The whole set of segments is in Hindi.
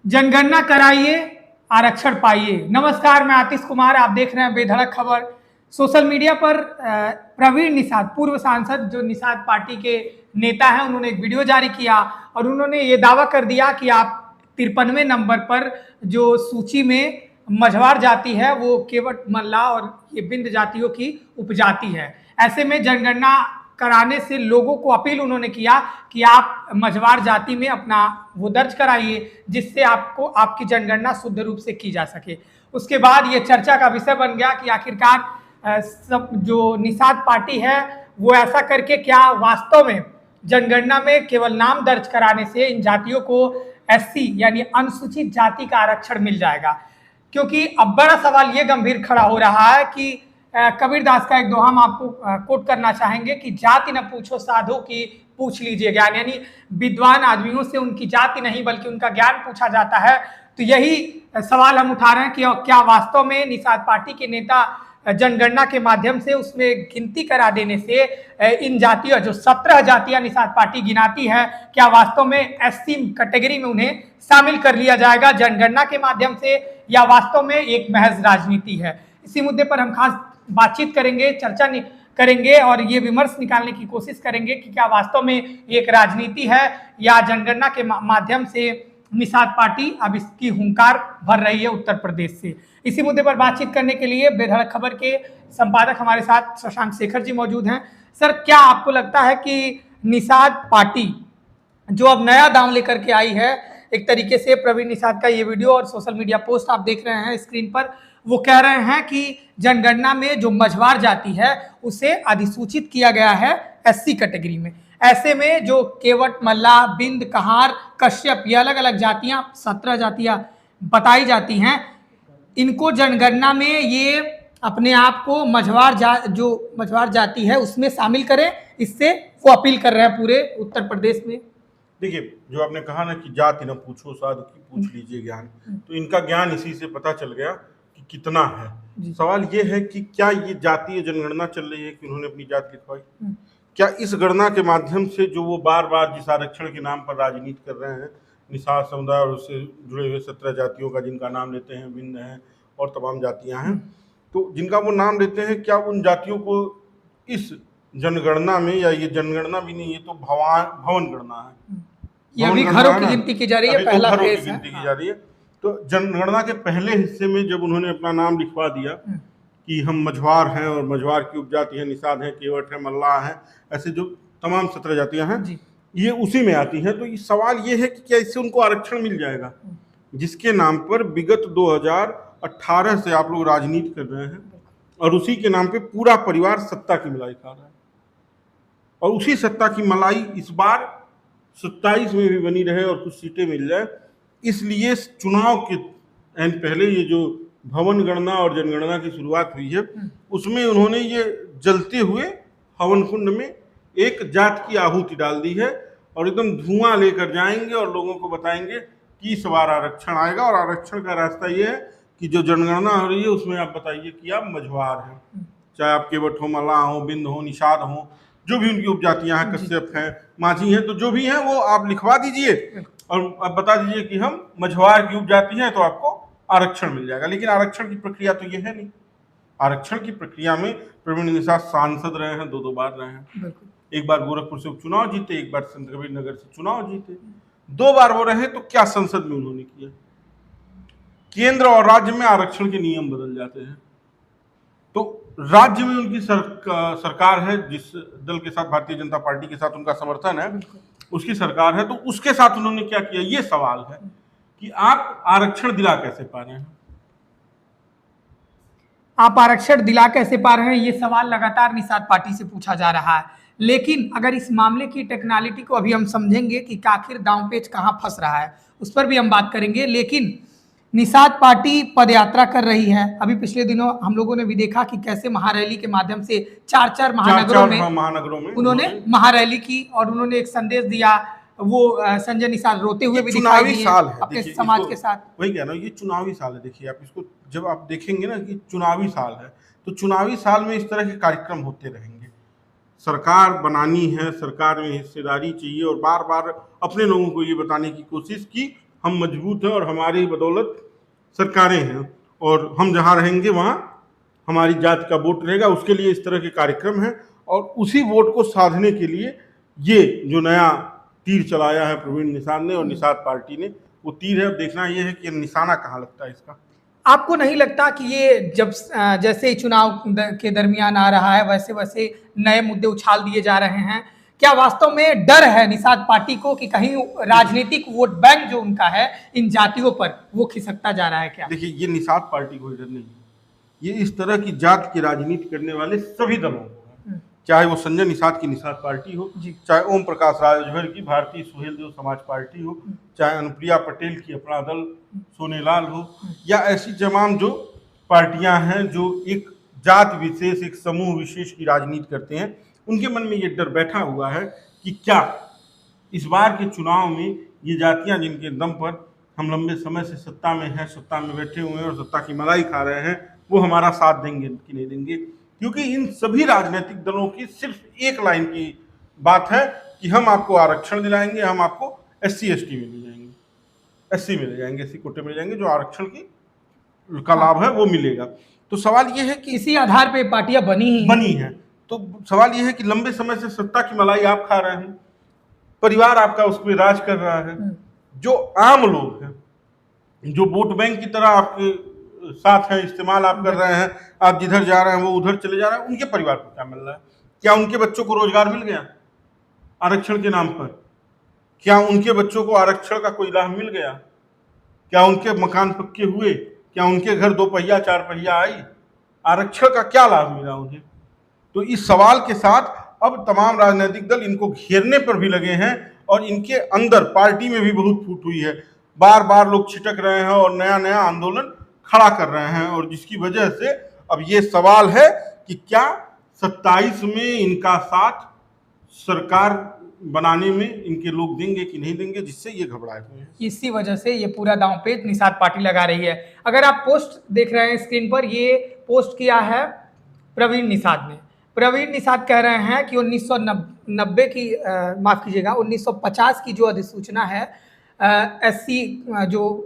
जनगणना कराइए, आरक्षण पाइए। नमस्कार, मैं आतिश कुमार, आप देख रहे हैं बेधड़क खबर। सोशल मीडिया पर प्रवीण निषाद, पूर्व सांसद जो निषाद पार्टी के नेता हैं, उन्होंने एक वीडियो जारी किया और उन्होंने ये दावा कर दिया कि आप 53वें नंबर पर जो सूची में मझवार जाति है वो केवट मल्ला और ये बिंद जातियों की उपजाति है। ऐसे में जनगणना कराने से लोगों को अपील उन्होंने किया कि आप मझवार जाति में अपना वो दर्ज कराइए, जिससे आपको आपकी जनगणना शुद्ध रूप से की जा सके। उसके बाद ये चर्चा का विषय बन गया कि आखिरकार सब जो निषाद पार्टी है वो ऐसा करके क्या वास्तव में जनगणना में केवल नाम दर्ज कराने से इन जातियों को एससी यानी अनुसूचित जाति का आरक्षण मिल जाएगा। क्योंकि अब बड़ा सवाल ये गंभीर खड़ा हो रहा है कि कबीरदास का एक दोहा हम आपको कोट करना चाहेंगे कि जाति न पूछो साधु की पूछ लीजिए ज्ञान, यानी विद्वान आदमियों से उनकी जाति नहीं बल्कि उनका ज्ञान पूछा जाता है। तो यही सवाल हम उठा रहे हैं कि क्या वास्तव में निषाद पार्टी के नेता जनगणना के माध्यम से उसमें गिनती करा देने से इन जातियों जो 17 जातियां निषाद पार्टी गिनाती है, क्या वास्तव में एससी कैटेगरी में उन्हें शामिल कर लिया जाएगा जनगणना के माध्यम से, या वास्तव में एक महज राजनीति है। इसी मुद्दे पर हम खास बातचीत करेंगे, चर्चा करेंगे और ये विमर्श निकालने की कोशिश करेंगे कि क्या वास्तव में एक राजनीति है या जनगणना के माध्यम से निषाद पार्टी अब इसकी हुंकार भर रही है उत्तर प्रदेश से। इसी मुद्दे पर बातचीत करने के लिए बेधड़क खबर के संपादक हमारे साथ शशांक शेखर जी मौजूद हैं। सर, क्या आपको लगता है कि निषाद पार्टी जो अब नया दांव लेकर के आई है, एक तरीके से प्रवीण निषाद का ये वीडियो और सोशल मीडिया पोस्ट आप देख रहे हैं स्क्रीन पर, वो कह रहे हैं कि जनगणना में जो मझवार जाति है उसे अधिसूचित किया गया है एससी कैटेगरी में। ऐसे में जो केवट मल्ला, बिंद, कहार, कश्यप, ये अलग अलग जातियां 17 जातियां बताई जाती हैं, इनको जनगणना में ये अपने आप को जो मझवार जाति है उसमें शामिल करें, इससे वो अपील कर रहे हैं पूरे उत्तर प्रदेश में। देखिए, जो आपने कहा ना कि जाति न पूछो साधु की पूछ लीजिए ज्ञान, तो इनका ज्ञान इसी से पता चल गया कि कितना है। सवाल ये है कि क्या ये जातीय जनगणना चल रही है कि उन्होंने अपनी जाति लिखवाई, क्या इस गणना के माध्यम से जो वो बार बार जिस आरक्षण के नाम पर राजनीति कर रहे हैं, निषाद समुदाय और उससे जुड़े हुए 17 जातियों का जिनका नाम लेते हैं, बिंद हैं और तमाम जातियां हैं, तो जिनका वो नाम लेते हैं, क्या उन जातियों को इस जनगणना में, या ये जनगणना भी नहीं, ये तो भवन गणना है, ये अभी घरों की गिनती की जा रही है, पहला घरों की गिनती की जा रही है। तो जनगणना के पहले हिस्से में जब उन्होंने अपना नाम लिखवा दिया कि हम मझवार हैं और मझवार की उपजाति है, निषाद है, केवट है, मल्ला है, ऐसे जो तमाम 17 जातियां हैं ये उसी में आती हैं। तो ये सवाल ये है कि क्या इससे उनको आरक्षण मिल जाएगा, जिसके नाम पर विगत 2018 से आप लोग राजनीति कर रहे हैं और उसी के नाम पे पूरा परिवार सत्ता की मलाई खा रहा है, और उसी सत्ता की मलाई इस बार 27 में भी बनी रहे और कुछ सीटें मिल जाए, इसलिए चुनाव के पहले ये जो भवन गणना और जनगणना की शुरुआत हुई है उसमें उन्होंने ये जलते हुए हवन कुंड में एक जात की आहुति डाल दी है और एकदम धुआं लेकर जाएंगे और लोगों को बताएंगे कि इस बार आरक्षण आएगा। और आरक्षण का रास्ता ये है कि जो जनगणना हो रही है उसमें आप बताइए कि आप मझवार हैं, चाहे आप केवट हो, मल्ला हो, बिंद हो, निषाद हो, जो भी उनकी उपजातियां हैं, कश्यप हैं, माझी हैं, तो जो भी हैं वो आप लिखवा दीजिए और आप बता दीजिए कि हम मझवार की उपजाति हैं, तो आपको आरक्षण मिल जाएगा। लेकिन आरक्षण की प्रक्रिया तो ये है नहीं। आरक्षण की प्रक्रिया में प्रवीण निषाद सांसद रहे हैं, 2 बार रहे हैं, एक बार गोरखपुर से उपचुनाव जीते, एक बार संत कबीर नगर से चुनाव जीते, 2 बार वो रहे। तो क्या संसद में उन्होंने किया? केंद्र और राज्य में आरक्षण के नियम बदल जाते हैं। तो राज्य में उनकी सरकार है, जिस दल के साथ, भारतीय जनता पार्टी के साथ उनका समर्थन है, उसकी सरकार है, तो उसके साथ उन्होंने क्या किया? ये सवाल है कि आप आरक्षण दिला कैसे पा रहे हैं, आप आरक्षण दिला कैसे पा रहे हैं, ये सवाल लगातार निषाद पार्टी से पूछा जा रहा है। लेकिन अगर इस मामले की टेक्निकलिटी को अभी हम समझेंगे कि आखिर दांवपेच कहां फंस रहा है, उस पर भी हम बात करेंगे। लेकिन निषाद पार्टी पदयात्रा कर रही है। अभी पिछले दिनों हम लोगों ने भी देखा कि कैसे महारैली के माध्यम से 4 महानगरों में उन्होंने महारैली की और उन्होंने एक संदेश दिया। वो संजय निषाद रोते हुए भी दिखाई दिए अपने समाज के साथ। वही कह रहा हूँ, ये चुनावी साल है। देखिए, आप इसको जब आप देखेंगे ना कि चुनावी साल है, तो चुनावी साल में इस तरह के कार्यक्रम होते रहेंगे। सरकार बनानी है, सरकार में हिस्सेदारी चाहिए और बार बार अपने लोगों को ये बताने की कोशिश की हम मजबूत हैं और हमारी बदौलत सरकारें हैं, और हम जहाँ रहेंगे वहाँ हमारी जाति का वोट रहेगा। उसके लिए इस तरह के कार्यक्रम हैं, और उसी वोट को साधने के लिए ये जो नया तीर चलाया है प्रवीण निषाद ने और निषाद पार्टी ने, वो तीर है। अब देखना ये है कि निशाना कहाँ लगता है इसका। आपको नहीं लगता कि ये जब जैसे ही चुनाव के दरमियान आ रहा है वैसे वैसे नए मुद्दे उछाल दिए जा रहे हैं, क्या वास्तव में डर है निषाद पार्टी को कि कहीं राजनीतिक वोट बैंक जो उनका है इन जातियों पर वो खिसकता जा रहा है क्या? देखिए, ये निषाद पार्टी को डर नहीं है, ये इस तरह की जात की राजनीति करने वाले सभी दलों को है। चाहे वो संजय निषाद की निषाद पार्टी हो, चाहे ओम प्रकाश राजभर की भारतीय सुहेल देव समाज पार्टी हो, चाहे अनुप्रिया पटेल की अपना दल सोनेलाल हो, या ऐसी तमाम जो पार्टियां हैं जो एक जात विशेष, एक समूह विशेष की राजनीति करते हैं, उनके मन में ये डर बैठा हुआ है कि क्या इस बार के चुनाव में ये जातियां जिनके दम पर हम लंबे समय से सत्ता में हैं, सत्ता में बैठे हुए हैं और सत्ता की मलाई खा रहे हैं, वो हमारा साथ देंगे कि नहीं देंगे। क्योंकि इन सभी राजनीतिक दलों की सिर्फ एक लाइन की बात है कि हम आपको आरक्षण दिलाएंगे, हम आपको SC ST में ले जाएंगे, SC में ले जाएंगे, SC कोटे में ले जाएंगे, जो आरक्षण का लाभ है वो मिलेगा। तो सवाल ये है कि इसी आधार पे पार्टियां बनी हैं। तो सवाल ये है कि लंबे समय से सत्ता की मलाई आप खा रहे हैं, परिवार आपका उस पर राज कर रहा है, जो आम लोग हैं, जो वोट बैंक की तरह आपके साथ हैं, इस्तेमाल आप कर रहे हैं, आप जिधर जा रहे हैं वो उधर चले जा रहे हैं, उनके परिवार को क्या मिल रहा है? क्या उनके बच्चों को रोजगार मिल गया आरक्षण के नाम पर? क्या उनके बच्चों को आरक्षण का कोई लाभ मिल गया? क्या उनके मकान पक्के हुए? क्या उनके घर 2 पहिया 4 पहिया आई? आरक्षण का क्या लाभ मिला उन्हें? तो इस सवाल के साथ अब तमाम राजनीतिक दल इनको घेरने पर भी लगे हैं, और इनके अंदर पार्टी में भी बहुत फूट हुई है। बार बार लोग छिटक रहे हैं और नया नया आंदोलन खड़ा कर रहे हैं, और जिसकी वजह से अब ये सवाल है कि क्या 27 में इनका साथ सरकार बनाने में इनके लोग देंगे कि नहीं देंगे, जिससे ये घबराए हुए हैं। इसी वजह से ये पूरा दांव पे निषाद पार्टी लगा रही है। अगर आप पोस्ट देख रहे हैं स्क्रीन पर, ये पोस्ट किया है प्रवीण निषाद ने। प्रवीण निषाद कह रहे हैं कि 1990 की माफ कीजिएगा 1950 की जो अधिसूचना है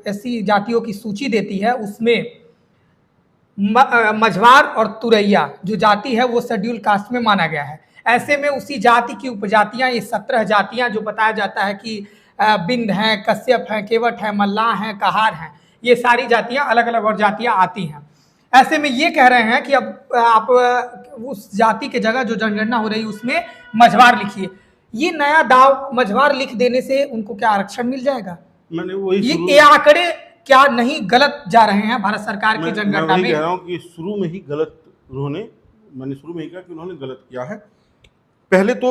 SC जातियों की सूची देती है, उसमें मझवार और तुरैया जो जाति है वो शेड्यूल कास्ट में माना गया है। ऐसे में उसी जाति की उपजातियां, ये 17 जातियां जो बताया जाता है कि बिंद हैं, कश्यप हैं, केवट हैं, मल्लाह हैं, कहार हैं, ये सारी जातियां अलग अलग और जातियां आती हैं। ऐसे में ये कह रहे हैं कि अब आप उस जाति के जगह जो जनगणना हो रही है उसमें मझवार लिखिए। ये नया दाव मझवार लिख देने से उनको क्या आरक्षण मिल जाएगा? मैंने वही ये आंकड़े क्या नहीं गलत जा रहे हैं भारत सरकार की जनगणना में? कह रहा हूँ कि शुरू में ही गलत मैंने शुरू में ही कहा कि उन्होंने गलत किया है। पहले तो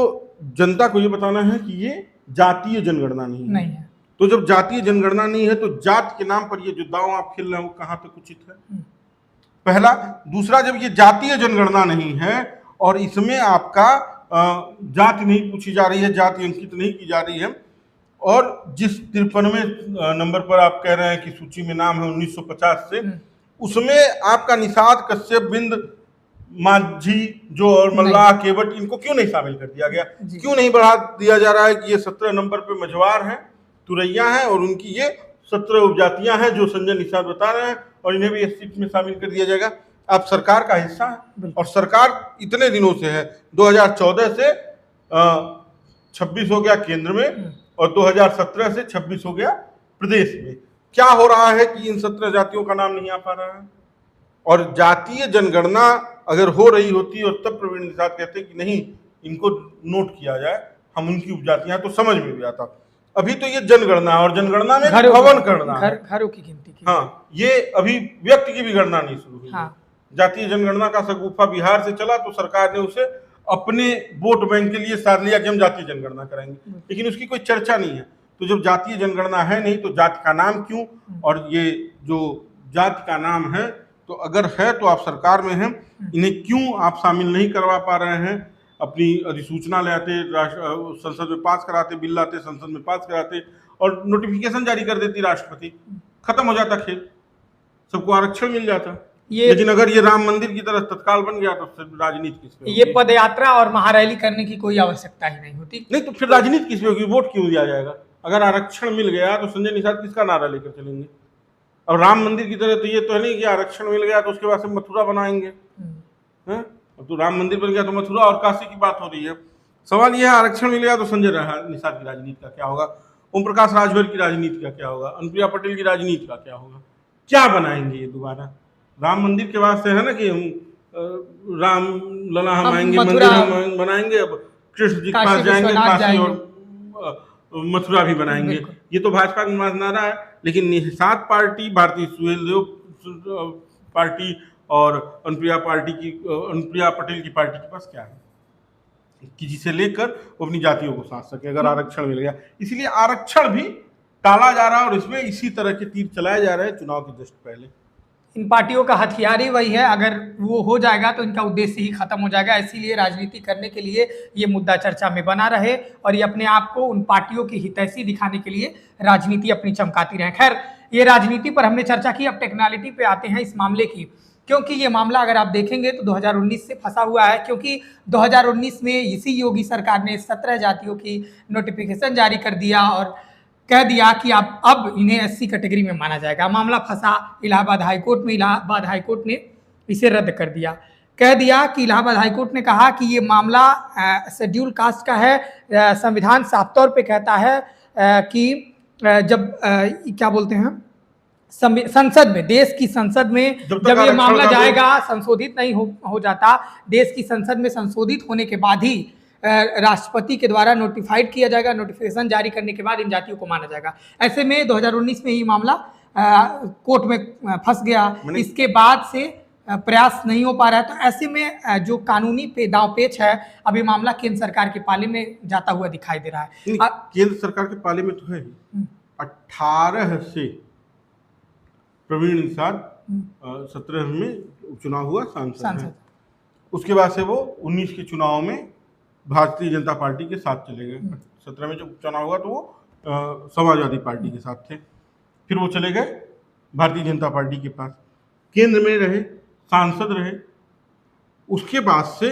जनता को ये बताना है कि ये जातीय जनगणना नहीं है। तो जब जातीय जनगणना नहीं है तो जात के नाम पर ये जो दांव आप खेल रहे हैं वो कहाँ तक उचित है? पहला। दूसरा, जब ये जातीय जनगणना नहीं है और इसमें आपका जाति नहीं पूछी जा रही है, जाति अंकित नहीं की जा रही है, और जिस 53वें नंबर पर आप कह रहे हैं कि सूची में नाम है 1950 से, उसमें आपका निषाद, कश्यप, बिंद, माझी जो और मल्लाह, केवट, इनको क्यों नहीं शामिल कर दिया गया? क्यों नहीं बढ़ा दिया जा रहा है कि ये 17 नंबर पे मझवार हैं, तुरैया हैं, और उनकी ये 17 उपजातियां हैं जो संजय निषाद बता रहे हैं, और इन्हें भी इस सीट में शामिल कर दिया जाएगा? आप सरकार का हिस्सा है, और सरकार इतने दिनों से है, 2014 से 26 हो गया केंद्र में, और 2017 से 26 हो गया प्रदेश में। क्या हो रहा है कि इन 17 जातियों का नाम नहीं आ पा रहा है? और जातीय जनगणना अगर हो रही होती और तब प्रवीण निषाद कहते कि नहीं, इनको नोट किया जाए, हम उनकी उपजातियां, तो समझ में भी आता। अभी तो ये जनगणना, और जनगणना में भवन करना, घरों की गिनती की। हाँ, ये अभी व्यक्ति की भी गणना नहीं शुरू हुई। हाँ। जातीय जनगणना का शगुफा बिहार से चला तो सरकार ने उसे अपने वोट बैंक के लिए साध लिया कि हम जातीय जनगणना कराएंगे, लेकिन उसकी कोई चर्चा नहीं है। तो जब जातीय जनगणना है नहीं तो जाति का नाम क्यों? और ये जो जाति का नाम है, तो अगर है तो आप सरकार में हैं, इन्हें क्यों आप शामिल नहीं करवा पा रहे हैं? अपनी अधिसूचना ले आते, संसद में पास कराते, बिल लाते, संसद में पास कराते, और नोटिफिकेशन जारी कर देती राष्ट्रपति, खत्म हो जाता खेल, सबको आरक्षण मिल जाता। लेकिन अगर ये राम मंदिर की तरह तत्काल बन गया तो फिर राजनीति किस पे होगी? ये पदयात्रा और महारैली करने की कोई आवश्यकता ही नहीं होती। नहीं तो फिर राजनीति किस पे होगी? वोट क्यों दिया जाएगा? अगर आरक्षण मिल गया तो संजय निषाद किसका नारा लेकर चलेंगे? अब राम मंदिर की तरह तो ये तो है नहीं कि आरक्षण मिल गया तो उसके बाद से मथुरा बनाएंगे, हैं? अब तो राम मंदिर बन गया तो मथुरा और काशी की बात हो रही है। सवाल यह है, आरक्षण मिल गया तो संजय निषाद की राजनीति का क्या होगा? ओम प्रकाश राजभर की राजनीति का क्या होगा? अनुप्रिया पटेल की राजनीति का क्या होगा? क्या बनाएंगे ये दोबारा? राम मंदिर के वास्ते है ना कि हम राम लला हम आएंगे, मंदिर हम बनाएंगे, अब कृष्ण जी के पास जाएंगे, काशी और मथुरा भी बनाएंगे। ये तो भाजपा का नारा है। लेकिन निषाद पार्टी, भारतीय सुहेलदेव पार्टी और अनुप्रिया पटेल की पार्टी के पास क्या है कि जिसे लेकर वो अपनी जातियों को साध सके अगर आरक्षण मिल गया। इसीलिए आरक्षण भी टाला जा रहा है और इसमें इसी तरह के तीर चलाए जा रहे हैं चुनाव के जस्ट पहले। इन पार्टियों का हथियार ही वही है, अगर वो हो जाएगा तो इनका उद्देश्य ही खत्म हो जाएगा। इसीलिए राजनीति करने के लिए ये मुद्दा चर्चा में बना रहे और ये अपने आप को उन पार्टियों की हितैषी दिखाने के लिए राजनीति अपनी चमकाती रहे। खैर, ये राजनीति पर हमने चर्चा की, अब टेक्नोलॉजी पे आते हैं इस मामले की, क्योंकि ये मामला अगर आप देखेंगे तो 2019 से फंसा हुआ है। क्योंकि 2019 में इसी योगी सरकार ने 17 जातियों की नोटिफिकेशन जारी कर दिया और कह दिया कि आप अब इन्हें एससी कैटेगरी में माना जाएगा। मामला फंसा इलाहाबाद हाईकोर्ट में। इलाहाबाद हाईकोर्ट ने इसे रद्द कर दिया। कह दिया कि इलाहाबाद हाईकोर्ट ने कहा कि ये मामला शेड्यूल कास्ट का है। संविधान साफ तौर पे कहता है कि जब क्या बोलते हैं, संसद में, देश की संसद में जब ये मामला जाएगा, संशोधित नहीं हो जाता, देश की संसद में संशोधित होने के बाद ही राष्ट्रपति के द्वारा नोटिफाइड किया जाएगा। नोटिफिकेशन जारी करने के बाद इन जातियों को माना जाएगा। ऐसे में 2019 में ही मामला कोर्ट में फंस गया। इसके बाद से प्रयास नहीं हो पा रहा है। तो ऐसे में जो कानूनी दांव पेच है, अभी मामला केंद्र सरकार के पाले में जाता हुआ दिखाई दे रहा है। केंद्र सरकार के पाले में तो है ही। 18 से प्रवीण निषाद 17 में चुनाव हुआ सांसद। उसके बाद से वो 19 के चुनाव में भारतीय जनता पार्टी के साथ चले गए। 17 में जब चुनाव हुआ तो वो समाजवादी पार्टी के साथ थे। फिर वो चले गए भारतीय जनता पार्टी के पास, केंद्र में रहे, सांसद रहे। उसके बाद से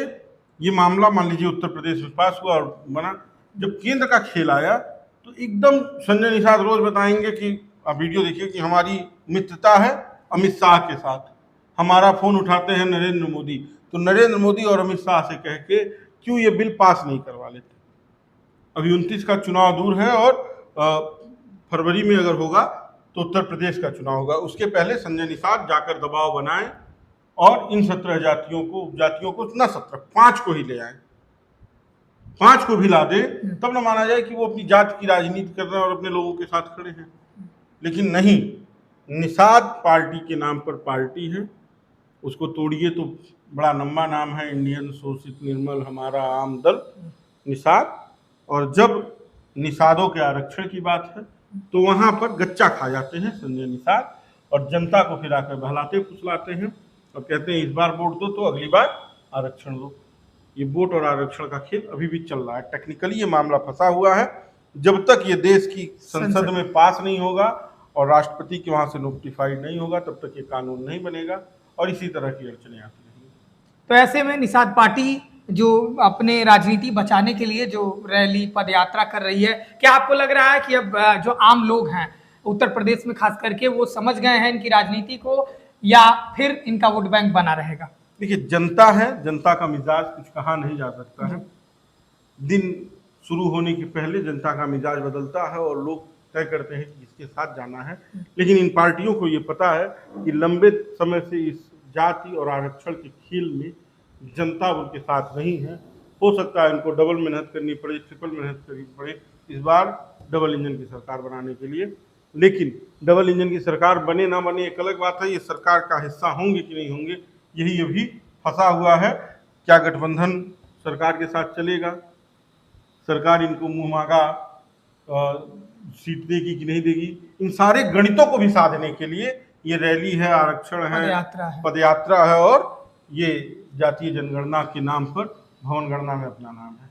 ये मामला मान लीजिए उत्तर प्रदेश में पास हुआ और बना। जब केंद्र का खेल आया तो एकदम संजय निषाद रोज बताएंगे कि आप वीडियो देखिए कि हमारी मित्रता है अमित शाह के साथ, हमारा फोन उठाते हैं नरेंद्र मोदी। तो नरेंद्र मोदी और अमित शाह से कह के क्यों ये बिल पास नहीं करवा लेते? अभी 29 का चुनाव दूर है और फरवरी में अगर होगा तो उत्तर प्रदेश का चुनाव होगा। उसके पहले संजय निषाद जाकर दबाव बनाएं और इन 17 जातियों को ना 17, 5 को ही ले आए, 5 को भी ला दे, तब ना माना जाए कि वो अपनी जाति की राजनीति कर रहे हैं और अपने लोगों के साथ खड़े हैं। लेकिन नहीं, निषाद पार्टी के नाम पर पार्टी है, उसको तोड़िए तो बड़ा लंबा नाम है, इंडियन शोषित निर्मल हमारा आम दल निषाद। और जब निषादों के आरक्षण की बात है तो वहाँ पर गच्चा खा जाते हैं संजय निषाद और जनता को फिर आकर बहलाते फुसलाते हैं और कहते हैं इस बार वोट दो तो अगली बार आरक्षण दो। ये वोट और आरक्षण का खेल अभी भी चल रहा है। टेक्निकली ये मामला फंसा हुआ है। जब तक ये देश की संसद में पास नहीं होगा और राष्ट्रपति के वहाँ से नोटिफाइड नहीं होगा तब तक ये कानून नहीं बनेगा और इसी तरह की अड़चने आती रहेंगी। तो ऐसे में निषाद पार्टी जो अपने राजनीति बचाने के लिए जो रैली पदयात्रा कर रही है, क्या आपको लग रहा है कि अब जो आम लोग हैं उत्तर प्रदेश में खास करके वो समझ गए हैं इनकी राजनीति को, या फिर इनका वोट बैंक बना रहेगा? देखिए, जनता है, जनता का मिजाज कुछ कहा नहीं जा सकता है। दिन शुरू होने के पहले जनता का मिजाज बदलता है और लोग तय करते हैं कि किसके साथ जाना है। लेकिन इन पार्टियों को ये पता है कि लंबे समय से इस जाति और आरक्षण के खेल में जनता उनके साथ नहीं है। हो सकता है इनको डबल मेहनत करनी पड़े, ट्रिपल मेहनत करनी पड़े इस बार डबल इंजन की सरकार बनाने के लिए। लेकिन डबल इंजन की सरकार बने ना बने एक अलग बात है, ये सरकार का हिस्सा होंगे कि नहीं होंगे यही अभी फंसा हुआ है। क्या गठबंधन सरकार के साथ चलेगा? सरकार इनको मुँह मांगा सीट देगी कि नहीं देगी? इन सारे गणितों को भी साधने के लिए ये रैली है, आरक्षण है, पदयात्रा है और ये जातीय जनगणना के नाम पर भवन गणना में अपना नाम है।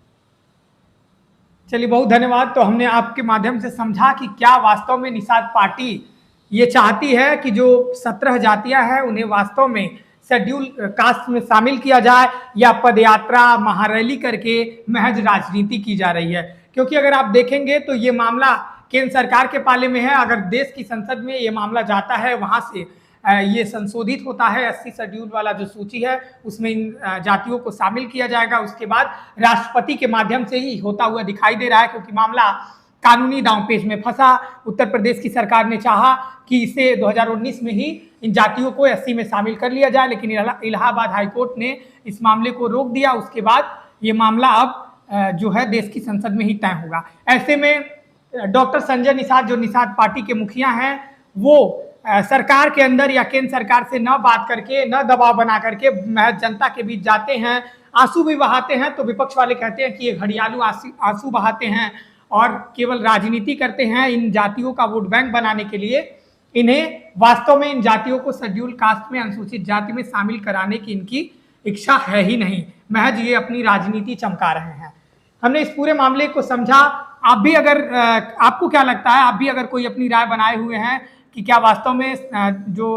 चलिए, बहुत धन्यवाद। तो हमने आपके माध्यम से समझा कि क्या वास्तव में निषाद पार्टी ये चाहती है कि जो 17 जातियां हैं उन्हें वास्तव में शेड्यूल कास्ट में शामिल किया जाए, या पदयात्रा महारैली करके महज राजनीति की जा रही है। क्योंकि अगर आप देखेंगे तो ये मामला केंद्र सरकार के पाले में है। अगर देश की संसद में ये मामला जाता है, वहां से ये संशोधित होता है, 80 शेड्यूल वाला जो सूची है उसमें इन जातियों को शामिल किया जाएगा। उसके बाद राष्ट्रपति के माध्यम से ही होता हुआ दिखाई दे रहा है, क्योंकि मामला कानूनी दांवपेच में फंसा। उत्तर प्रदेश की सरकार ने चाहा कि इसे 2019 में ही इन जातियों को 80 में शामिल कर लिया जाए, लेकिन इलाहाबाद हाईकोर्ट ने इस मामले को रोक दिया। उसके बाद ये मामला अब जो है देश की संसद में ही तय होगा। ऐसे में डॉक्टर संजय निषाद जो निषाद पार्टी के मुखिया हैं, वो सरकार के अंदर या केंद्र सरकार से न बात करके, न दबाव बना करके महज जनता के बीच जाते हैं, आंसू भी बहाते हैं। तो विपक्ष वाले कहते हैं कि ये घड़ियालू आंसू बहाते हैं और केवल राजनीति करते हैं इन जातियों का वोट बैंक बनाने के लिए। इन्हें वास्तव में इन जातियों को शेड्यूल कास्ट में, अनुसूचित जाति में शामिल कराने की इनकी इच्छा है ही नहीं, महज ये अपनी राजनीति चमका रहे हैं। हमने इस पूरे मामले को समझा। आप भी अगर आपको क्या लगता है, आप भी अगर कोई अपनी राय बनाए हुए हैं कि क्या वास्तव में जो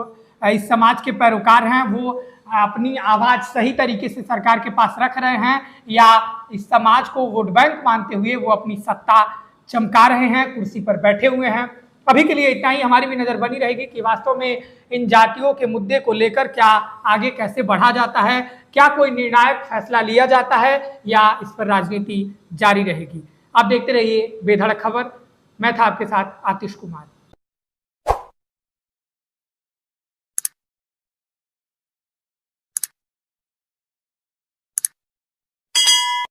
इस समाज के पैरोकार हैं वो अपनी आवाज सही तरीके से सरकार के पास रख रहे हैं, या इस समाज को वोट बैंक मानते हुए वो अपनी सत्ता चमका रहे हैं, कुर्सी पर बैठे हुए हैं। अभी के लिए इतना ही। हमारी भी नजर बनी रहेगी कि वास्तव में इन जातियों के मुद्दे को लेकर क्या आगे कैसे बढ़ा जाता है, क्या कोई निर्णायक फैसला लिया जाता है, या इस पर राजनीति जारी रहेगी। आप देखते रहिए बेधड़क खबर। मैं था आपके साथ आतिश कुमार।